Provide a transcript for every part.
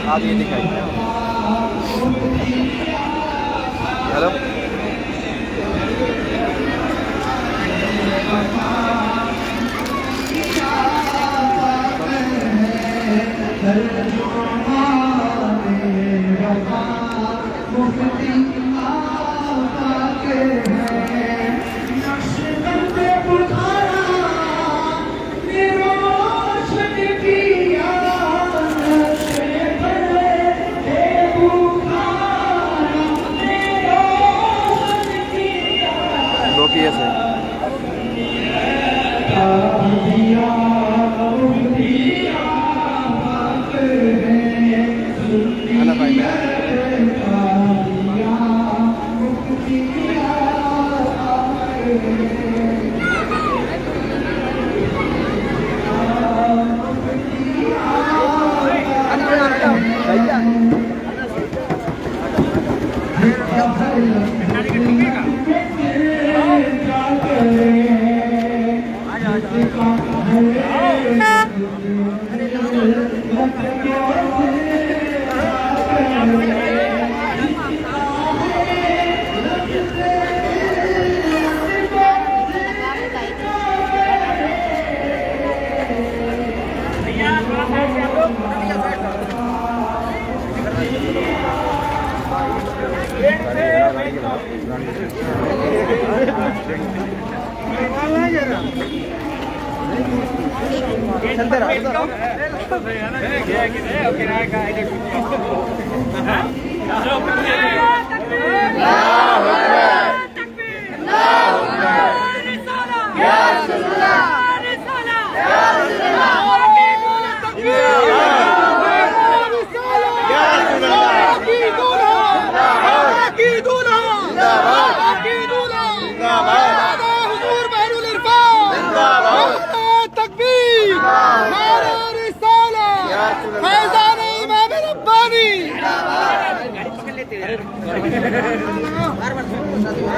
आगे दिखाई। हेलो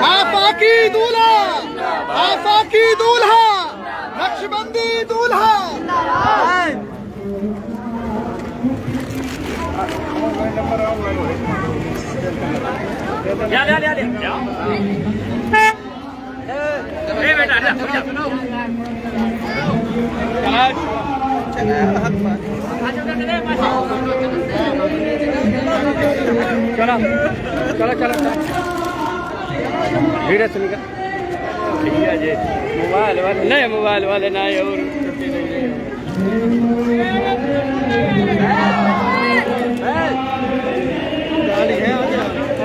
आफाकी दूल्हा, आफाकी दूल्हा, नक्शबंदी दूल्हा। चलो चलो चलो भीड़ से निकल। ठीक है जी, मोबाइल वाले नहीं, मोबाइल वाले ना और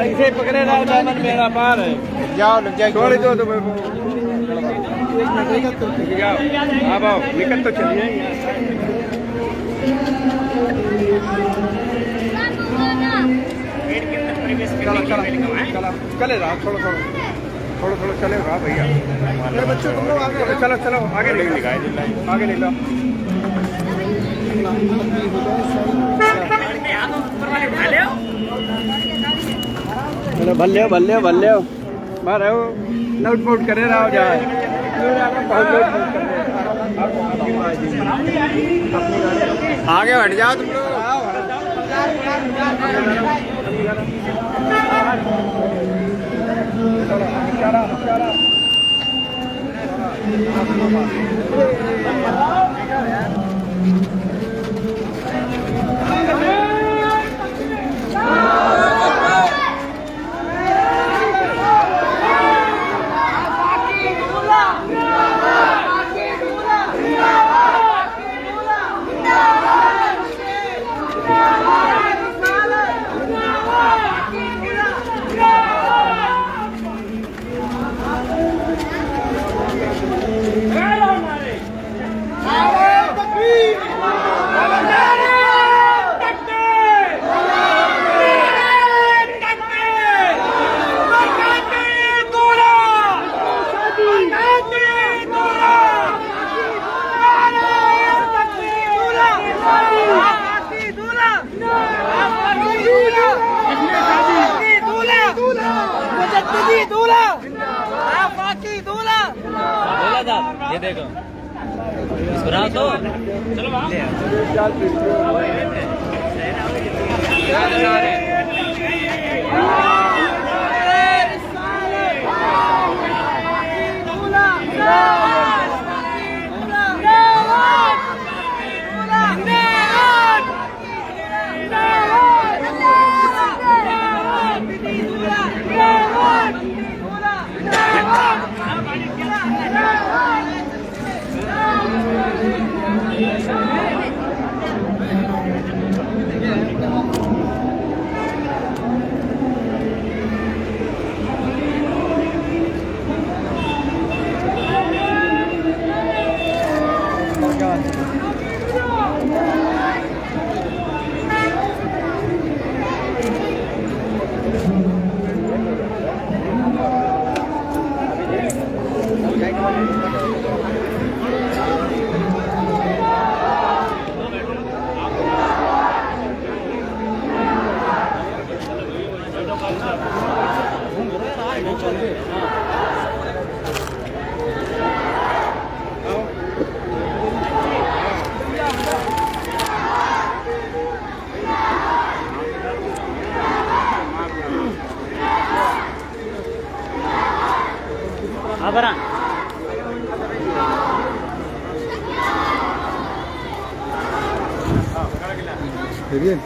ऐसे पकड़े ना, दामन मेरा पार है। जाओ लग जाए, थोड़ी दो तो जाओ। अब आओ, निकल तो चलिए। चलो चलो चलो चले रहा, थोड़ा थोड़ा थोड़ा थोड़ा चले रहा भैया। मेरे बच्चों तुम लोग आगे चलो चलो, आगे निकल, आगे निकलो। चलो भल्ले भल्ले भल्ले मारे हो नोट बोट करे रहो जाए। आगे हट जाओ तुम लोग। ये देखो सुना तो चलो बरा bien.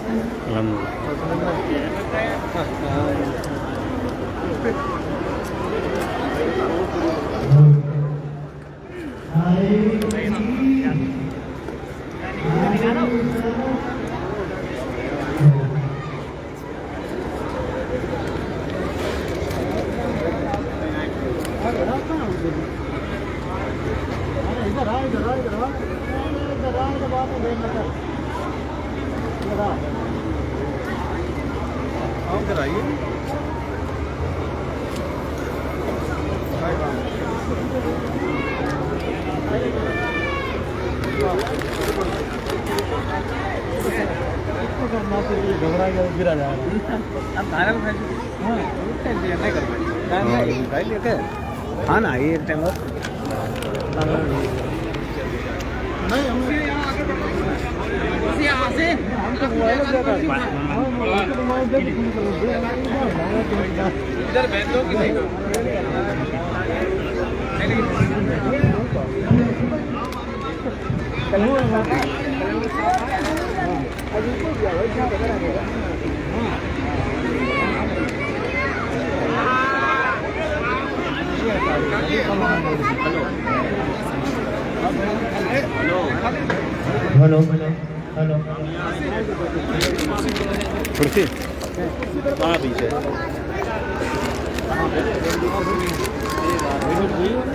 गिरा जाएगा हाँ ना ये टाइम इधर बैठ लो कि हेलो हेलो कुर्सी कहाँ पीछे